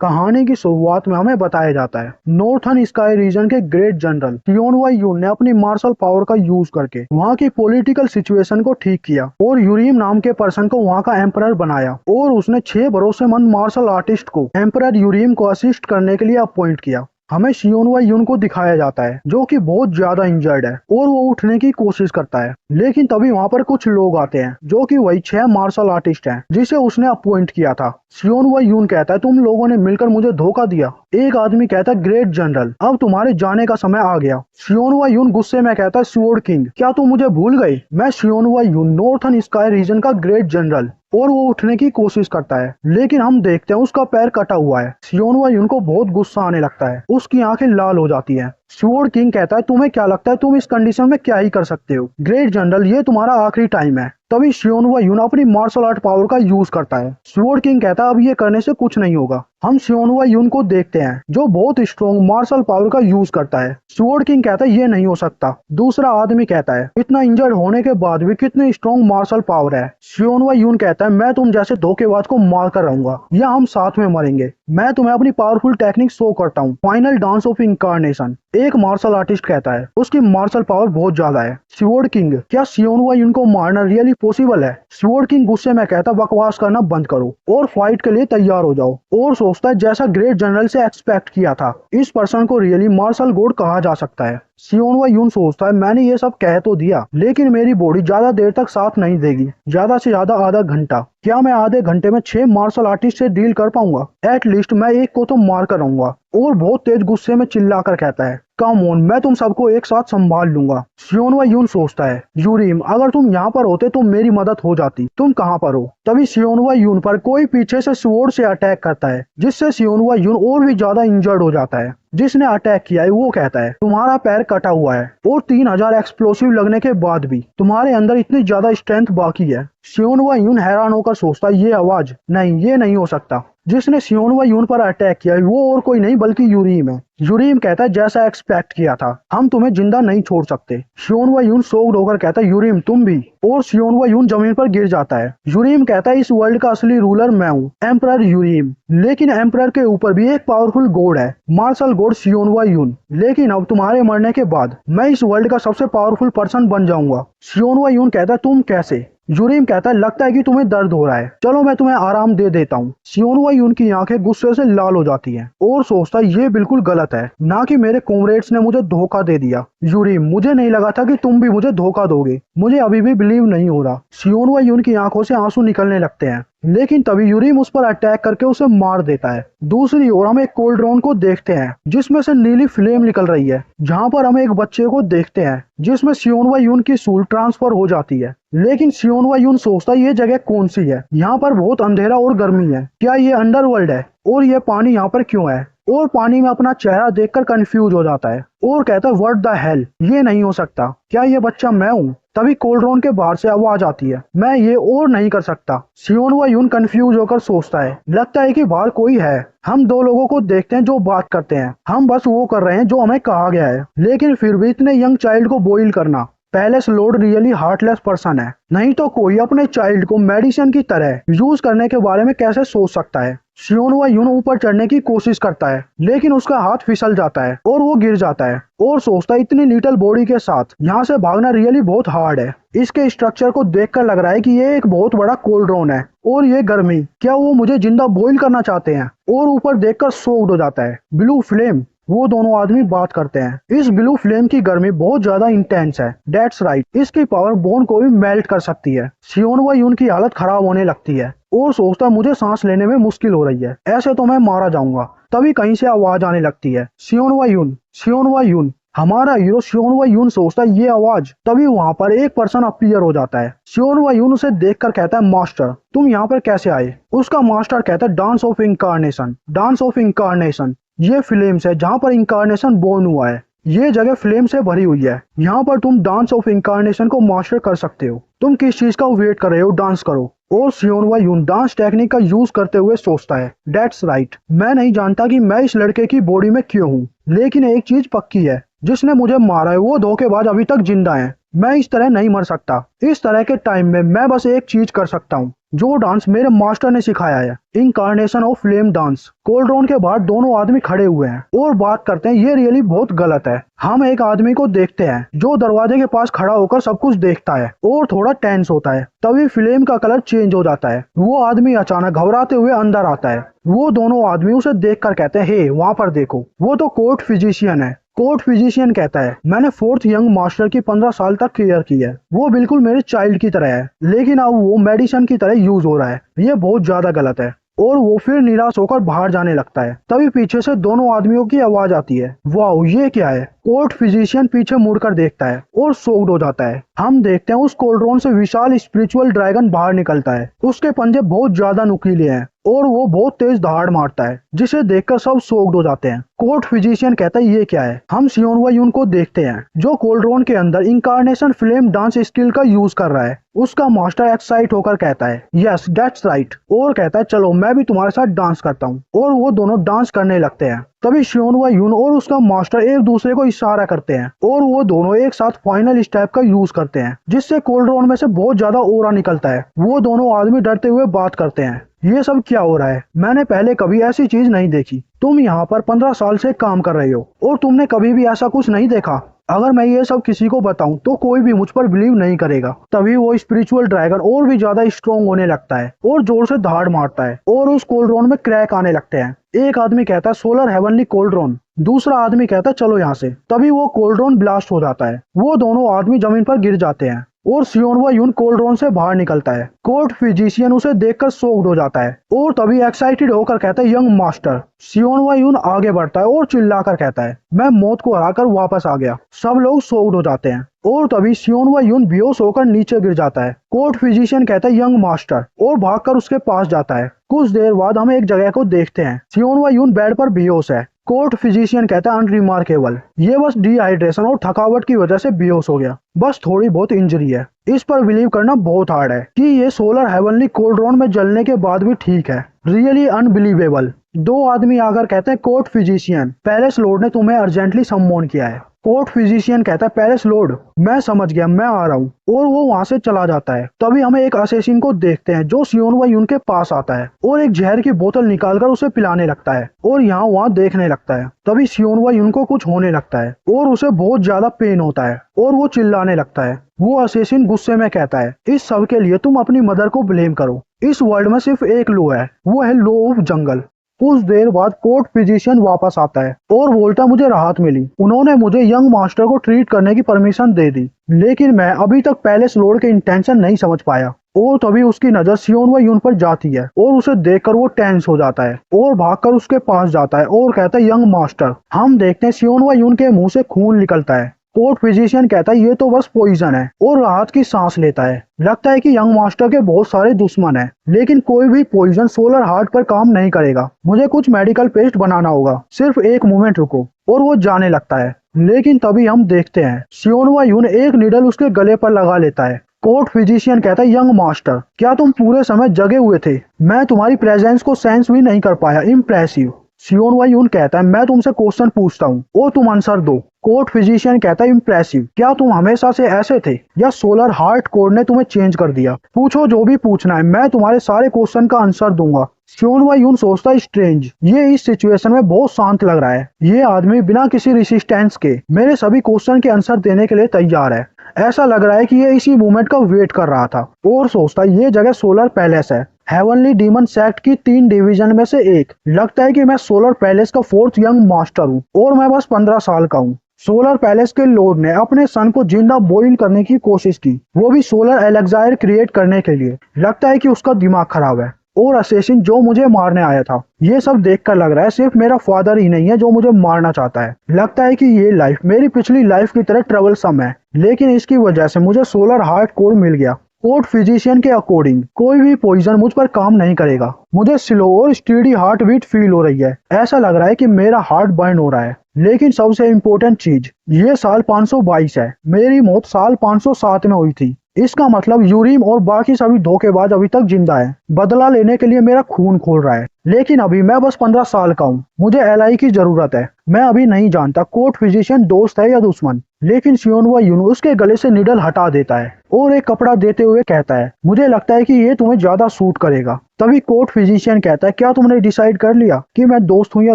कहानी की शुरुआत में हमें बताया जाता है नॉर्थन स्काई रीजन के ग्रेट जनरल शियोन वाई यून ने अपनी मार्शल पावर का यूज करके वहाँ की पॉलिटिकल सिचुएशन को ठीक किया और यूरीम नाम के पर्सन को वहाँ का एम्परर बनाया और उसने 6 भरोसेमंद मार्शल आर्टिस्ट को एम्परर यूरीम को असिस्ट करने के लिए अपॉइंट किया। हमें शियोन वाई यून को दिखाया जाता है जो कि बहुत ज्यादा इंजर्ड है और वो उठने की कोशिश करता है, लेकिन तभी वहाँ पर कुछ लोग आते हैं जो कि वही 6 मार्शल आर्टिस्ट हैं जिसे उसने अपॉइंट किया था। शियोन वाई यून कहता है तुम लोगों ने मिलकर मुझे धोखा दिया। एक आदमी कहता है ग्रेट जनरल अब तुम्हारे जाने का समय आ गया। शियोन वाई यून गुस्से में कहता है स्वॉर्ड किंग क्या तुम मुझे भूल गए? मैं शियोन वाई यून नॉर्थन स्काई रीजन का ग्रेट जनरल। और वो उठने की कोशिश करता है लेकिन हम देखते हैं उसका पैर कटा हुआ है। शियोन वाई यून को बहुत गुस्सा आने लगता है, उसकी आंखें लाल हो जाती हैं। स्वॉर्ड किंग कहता है तुम्हें क्या लगता है तुम इस कंडीशन में क्या ही कर सकते हो? ग्रेट जनरल ये तुम्हारा आखिरी टाइम है। तभी शियोन वाई यून अपनी मार्शल आर्ट पावर का यूज करता है। स्वॉर्ड किंग कहता है अब ये करने से कुछ नहीं होगा। हम शियोन वाई यून को देखते हैं जो बहुत स्ट्रॉन्ग मार्शल पावर का यूज करता है। स्वॉर्ड किंग कहता है ये नहीं हो सकता। दूसरा आदमी कहता है इतना इंजर्ड होने के बाद भी कितनी स्ट्रॉन्ग मार्शल पावर है। शियोन वाई यून कहता है मैं तुम जैसे धोखेबाज को मार कर रहूंगा या हम साथ में मरेंगे। मैं तुम्हें अपनी पावरफुल टेक्निक शो करता हूँ, फाइनल डांस ऑफ इनकार्नेशन। एक मार्शल आर्टिस्ट कहता है उसकी मार्शल पावर बहुत ज्यादा है। स्वॉर्ड किंग क्या शियोन वाई यून को मारना रियली पॉसिबल है? स्वॉर्ड किंग गुस्से में कहता बकवास करना बंद करो और फाइट के लिए तैयार हो जाओ। और सोचता है जैसा ग्रेट जनरल से एक्सपेक्ट किया था इस पर्सन को रियली मार्शल गॉड कहा जा सकता है। शियोन वाई यून सोचता है मैंने ये सब कह तो दिया लेकिन मेरी बॉडी ज्यादा देर तक साथ नहीं देगी, ज्यादा से ज्यादा आधा घंटा। क्या मैं आधे घंटे में 6 मार्शल आर्टिस्ट से डील कर पाऊंगा? एटलीस्ट मैं एक को तो मार कर रहूंगा। और बहुत तेज गुस्से में चिल्लाकर कहता है कम ऑन मैं तुम सबको एक साथ संभाल लूंगा। शियोन वाई यून सोचता है यूरीम अगर तुम यहाँ पर होते तो मेरी मदद हो जाती, तुम कहाँ पर हो? तभी शियोन वाई यून पर कोई पीछे से स्वॉर्ड से अटैक करता है जिससे शियोन वाई यून और भी ज्यादा इंजर्ड हो जाता है। जिसने अटैक किया है वो कहता है तुम्हारा पैर कटा हुआ है और 3000 एक्सप्लोसिव लगने के बाद भी तुम्हारे अंदर इतनी ज्यादा स्ट्रेंथ बाकी है। शियोन वाई यून हैरान होकर सोचता है ये आवाज नहीं, ये नहीं हो सकता। जिसने शियोन वाई यून पर अटैक किया है वो और कोई नहीं बल्कि यूरीम है। यूरीम कहता है जैसा एक्सपेक्ट किया था हम तुम्हें जिंदा नहीं छोड़ सकते। शियोन वाई यून शॉक्ड होकर कहता है यूरीम तुम भी? और शियोन वाई यून जमीन पर गिर जाता है। यूरीम कहता है इस वर्ल्ड का असली रूलर मैं हूँ, एम्परर यूरीम। लेकिन एम्परर के ऊपर भी एक पावरफुल गॉड है, मार्शल गॉड शियोन वाई यून। लेकिन अब तुम्हारे मरने के बाद मैं इस वर्ल्ड का सबसे पावरफुल पर्सन बन जाऊंगा। शियोन वाई यून कहता है तुम कैसे? यूरीम कहता है लगता है कि तुम्हें दर्द हो रहा है, चलो मैं तुम्हें आराम दे देता हूँ। शियोन वाई यून की आंखें गुस्से से लाल हो जाती हैं और सोचता है ये बिल्कुल गलत है, ना कि मेरे कॉमरेड्स ने मुझे धोखा दे दिया। यूरीम मुझे नहीं लगा था कि तुम भी मुझे धोखा दोगे, मुझे अभी भी बिलीव नहीं हो रहा। शियोन वाई यून की आंखों से आंसू निकलने लगते हैं लेकिन तभी यूरीम उस पर अटैक करके उसे मार देता है। दूसरी ओर हम एक कोल्ड्रोन को देखते हैं जिसमें से नीली फ्लेम निकल रही है, जहां पर हम एक बच्चे को देखते हैं जिसमें शियोन वाई यून की सूल ट्रांसफर हो जाती है। लेकिन शियोन वाई यून सोचता है ये जगह कौन सी है? यहाँ पर बहुत अंधेरा और गर्मी है, क्या ये अंडरवर्ल्ड है? और ये पानी यहाँ पर क्यों है? और पानी में अपना चेहरा देखकर कंफ्यूज हो जाता है और कहता है व्हाट द हेल, ये नहीं हो सकता, क्या ये बच्चा मैं हूँ? तभी कोल्ड्रोन के बाहर से आवाज आती है मैं ये और नहीं कर सकता। शियोन वाई यून कंफ्यूज होकर सोचता है लगता है कि बाहर कोई है। हम 2 लोगों को देखते हैं जो बात करते हैं, हम बस वो कर रहे हैं जो हमें कहा गया है। लेकिन फिर भी इतने यंग चाइल्ड को बॉइल करना, palace Lord really heartless person है, नहीं तो कोई अपने चाइल्ड को मेडिसिन की तरह यूज करने के बारे में कैसे सोच सकता है? शियोन वाई यून ऊपर चढ़ने की कोशिश करता है लेकिन उसका हाथ फिसल जाता है और वो गिर जाता है और सोचता है इतनी लिटिल बॉडी के साथ यहाँ से भागना रियली बहुत हार्ड है। इसके स्ट्रक्चर को देखकर लग रहा है कि ये एक बहुत बड़ा कोल्ड्रोन है और ये गर्मी, क्या वो मुझे जिंदा बॉइल करना चाहते हैं? और ऊपर देखकर शॉक्ड हो जाता है ब्लू फ्लेम। वो दोनों आदमी बात करते हैं इस ब्लू फ्लेम की गर्मी बहुत ज्यादा इंटेंस है, दैट्स राइट, इसकी पावर बोन को भी मेल्ट कर सकती है। शियोन वाई यून की हालत खराब होने लगती है और सोचता है मुझे सांस लेने में मुश्किल हो रही है, ऐसे तो मैं मारा जाऊंगा। तभी कहीं से आवाज आने लगती है शियोन वाई यून, शियोन वाई यून। हमारा हीरो शियोन वाई यून सोचता है ये आवाज। तभी वहां पर एक पर्सन अपीयर हो जाता है। शियोन वाई यून उसे देखकर कहता है मास्टर तुम यहाँ पर कैसे आए? उसका मास्टर कहता है dance of incarnation, dance of incarnation ये फ्लेम्स है जहाँ पर इनकारनेशन बोर्न हुआ है। ये जगह फ्लेम से भरी हुई है, यहाँ पर तुम डांस ऑफ इनकारनेशन को मास्टर कर सकते हो। तुम किस चीज का वेट कर रहे हो? डांस करो। और शियोन वाई यून डांस टेक्निक का यूज करते हुए सोचता है दैट्स राइट, मैं नहीं जानता कि मैं इस लड़के की बॉडी में क्यों हूँ, लेकिन एक चीज पक्की है जिसने मुझे मारा है वो धोखेबाज अभी तक जिंदा है। मैं इस तरह नहीं मर सकता। इस तरह के टाइम में मैं बस एक चीज कर सकता हूँ, जो डांस मेरे मास्टर ने सिखाया है, इनकारनेशन ऑफ फ्लेम डांस। कोल्ड्रोन के बाहर दोनों आदमी खड़े हुए हैं और बात करते हैं। ये रियली बहुत गलत है। हम एक आदमी को देखते हैं जो दरवाजे के पास खड़ा होकर सब कुछ देखता है और थोड़ा टेंस होता है। तभी फ्लेम का कलर चेंज हो जाता है। वो आदमी अचानक घबराते हुए अंदर आता है। वो दोनों आदमी उसे देखकर कहते हैं, हे वहां पर देखो, वो तो कोर्ट फिजिशियन है। कोर्ट फिजिशियन कहता है, मैंने फोर्थ यंग मास्टर की 15 साल तक केयर की है। वो बिल्कुल मेरे चाइल्ड की तरह है, लेकिन अब वो मेडिसिन की तरह यूज हो रहा है। ये बहुत ज्यादा गलत है। और वो फिर निराश होकर बाहर जाने लगता है। तभी पीछे से दोनों आदमियों की आवाज आती है। वाह, ये क्या है? कोर्ट फिजिशियन पीछे मुड़कर देखता है और शॉक्ड हो जाता है। हम देखते हैं उस कोल्ड्रोन से विशाल स्पिरिचुअल ड्रैगन बाहर निकलता है। उसके पंजे बहुत ज्यादा नुकीले हैं और वो बहुत तेज दहाड़ मारता है, जिसे देखकर सब शॉक्ड हो जाते हैं। कोर्ट फिजिशियन कहता है, ये क्या है? हम सियोन वायुन को देखते हैं जो कोल्ड्रोन के अंदर इनकारनेशन फ्लेम डांस स्किल का यूज कर रहा है। उसका मास्टर एक्साइट होकर कहता है, यस दैट्स राइट, और कहता है चलो मैं भी तुम्हारे साथ डांस करता हूँ। और वो दोनों डांस करने लगते हैं। तभी सियोन वायुन और उसका मास्टर एक दूसरे को इशारा करते हैं और वो दोनों एक साथ फाइनल स्टेप का यूज करते हैं, जिससे कोल्ड्रोन में से बहुत ज्यादा ओरा निकलता है। वो दोनों आदमी डरते हुए बात करते हैं, ये सब क्या हो रहा है? मैंने पहले कभी ऐसी चीज नहीं देखी। तुम यहाँ पर 15 साल से काम कर रहे हो और तुमने कभी भी ऐसा कुछ नहीं देखा। अगर मैं ये सब किसी को बताऊं तो कोई भी मुझ पर बिलीव नहीं करेगा। तभी वो स्पिरिचुअल ड्रैगन और भी ज्यादा स्ट्रॉन्ग होने लगता है और जोर से दहाड़ मारता है और उस कोल्ड्रोन में क्रैक आने लगते हैं। एक आदमी कहता है, सोलर हेवनली कोल्ड्रोन। दूसरा आदमी कहता है, चलो यहाँ से। तभी वो कोल्ड्रोन ब्लास्ट हो जाता है। वो दोनों आदमी जमीन पर गिर जाते हैं और सियोन वायुन कोल्ड्रोन से बाहर निकलता है। कोर्ट फिजिशियन उसे देखकर शॉक्ड हो जाता है और तभी एक्साइटेड होकर कहता है, यंग मास्टर। सियोन वायुन आगे बढ़ता है और चिल्लाकर कहता है, मैं मौत को हराकर वापस आ गया। सब लोग शॉक्ड हो जाते हैं और तभी सियोन वायुन बेहोश होकर नीचे गिर जाता है। कोर्ट फिजिशियन कहता है, यंग मास्टर, और भागकर उसके पास जाता है। कुछ देर बाद हम एक जगह को देखते हैं। सियोन वायुन बेड पर बेहोश है। कोर्ट फिजिशियन कहता है, अनरिमार्केबल, ये बस डिहाइड्रेशन और थकावट की वजह से बेहोश हो गया, बस थोड़ी बहुत इंजरी है। इस पर बिलीव करना बहुत हार्ड है कि ये सोलर हेवनली कोल्ड्रोन में जलने के बाद भी ठीक है। Really unbelievable. दो आदमी आकर कहते हैं, कोर्ट फिजिशियन, पैलेस लॉर्ड ने तुम्हें अर्जेंटली सम्मोन किया है। कोर्ट फिजिशियन कहता है, पैलेस लॉर्ड, मैं समझ गया, मैं आ रहा हूँ। और वो वहाँ से चला जाता है। तभी हमें एक असेसिन को देखते हैं जो सियोन वायुन के पास आता है और एक जहर की बोतल निकालकर उसे पिलाने लगता है और यहाँ वहाँ देखने लगता है। तभी सियोन वायुन को कुछ होने लगता है और उसे बहुत ज्यादा पेन होता है और वो चिल्लाने लगता है। वो असेसिन गुस्से में कहता है, इस सब के लिए तुम अपनी मदर को ब्लेम करो। इस वर्ल्ड में सिर्फ एक लॉ है, वो है लॉ ऑफ जंगल। कुछ देर बाद कोर्ट फिजिशियन वापस आता है और बोलता, मुझे राहत मिली। उन्होंने मुझे यंग मास्टर को ट्रीट करने की परमिशन दे दी, लेकिन मैं अभी तक पैलेस लॉर्ड के इंटेंशन नहीं समझ पाया। और तभी उसकी नजर सियोन वायुन पर जाती है और उसे देखकर वो टेंस हो जाता है और भागकर उसके पास जाता है और कहता है, यंग मास्टर। हम देखते हैं सियोन वायुन के मुंह से खून निकलता है। कोर्ट फिजिशियन कहता है, ये तो बस पॉइजन है, और राहत की सांस लेता है। लगता है कि यंग मास्टर के बहुत सारे दुश्मन हैं, लेकिन कोई भी पॉइजन सोलर हार्ट पर काम नहीं करेगा। मुझे कुछ मेडिकल पेस्ट बनाना होगा, सिर्फ एक मोमेंट रुको। और वो जाने लगता है। लेकिन तभी हम देखते हैं सियोन वायुन एक निडल उसके गले पर लगा लेता है। कोर्ट फिजिशियन कहता है, यंग मास्टर, क्या तुम पूरे समय जगे हुए थे? मैं तुम्हारी प्रेजेंस को सेंस भी नहीं कर पाया। इम्प्रेसिव। सियोन वायुन कहता है, मैं तुमसे क्वेश्चन पूछता हूँ और तुम आंसर दो। कोर्ट फिजिशियन कहता है, इम्प्रेसिव, क्या तुम हमेशा से ऐसे थे या सोलर हार्ट कोड ने तुम्हें चेंज कर दिया? पूछो जो भी पूछना है, मैं तुम्हारे सारे क्वेश्चन का आंसर दूंगा। सियोन वायुन सोचता है, स्ट्रेंज, ये इस सिचुएशन में बहुत शांत लग रहा है। ये आदमी बिना किसी रेसिस्टेंस के मेरे सभी क्वेश्चन के आंसर देने के लिए तैयार है। ऐसा लग रहा है कि ये इसी मोमेंट का वेट कर रहा था। और सोचता है, ये जगह सोलर पैलेस है, हेवनली डीमन सेक्ट की 3 डिवीजन में से एक। लगता है कि मैं सोलर पैलेस का 4th यंग मास्टर हूँ और मैं बस 15 साल का हूँ। सोलर पैलेस के लॉर्ड ने अपने सन को जिंदा बॉइल करने की कोशिश की, वो भी सोलर एलेक्सायर क्रिएट करने के लिए। लगता है कि उसका दिमाग खराब है। और असेसिन जो मुझे मारने आया था, ये सब देखकर लग रहा है सिर्फ मेरा फादर ही नहीं है जो मुझे मारना चाहता है। लगता है कि ये लाइफ मेरी पिछली लाइफ की तरह ट्रबलसम है, लेकिन इसकी वजह से मुझे सोलर हार्ट कोड मिल गया। कोर्ट फिजिशियन के अकॉर्डिंग कोई भी पॉइजन मुझ पर काम नहीं करेगा। मुझे स्लो और स्टीडी हार्ट बीट फील हो रही है। ऐसा लग रहा है कि मेरा हार्ट बर्न हो रहा है। लेकिन सबसे इम्पोर्टेंट चीज, ये साल 522 है। मेरी मौत साल 507 में हुई थी। इसका मतलब यूरिम और बाकी सभी धोखेबाज अभी तक जिंदा है। बदला लेने के लिए मेरा खून खोल रहा है। लेकिन अभी मैं बस 15 साल का हूँ, मुझे एलआई की जरूरत है। मैं अभी नहीं जानता कोर्ट फिजिशियन दोस्त है या दुश्मन। लेकिन शियोनवा यून उसके गले से निडल हटा देता है और एक कपड़ा देते हुए कहता है, मुझे लगता है कि ये तुम्हें ज्यादा सूट करेगा। तभी कोर्ट फिजिशियन कहता है, क्या तुमने डिसाइड कर लिया कि मैं दोस्त हूँ या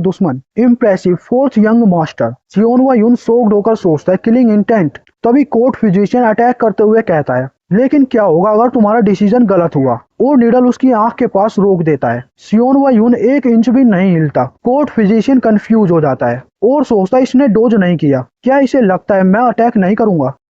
दुश्मन? Impressive fourth young master. शियोनवा यून शॉक्ड होकर सोचता है, किलिंग इंटेंट। तभी कोर्ट फिजिशियन अटैक करते हुए कहता है, लेकिन क्या होगा अगर तुम्हारा डिसीजन गलत हुआ? और निडल उसकी आंख के पास रोक देता है। शियोनवा यून 1 इंच भी नहीं हिलता। कोर्ट फिजिशियन कंफ्यूज हो जाता है और सोचता है, इसने डोज नहीं किया, क्या इसे लगता है मैं अटैक नहीं करूंगा?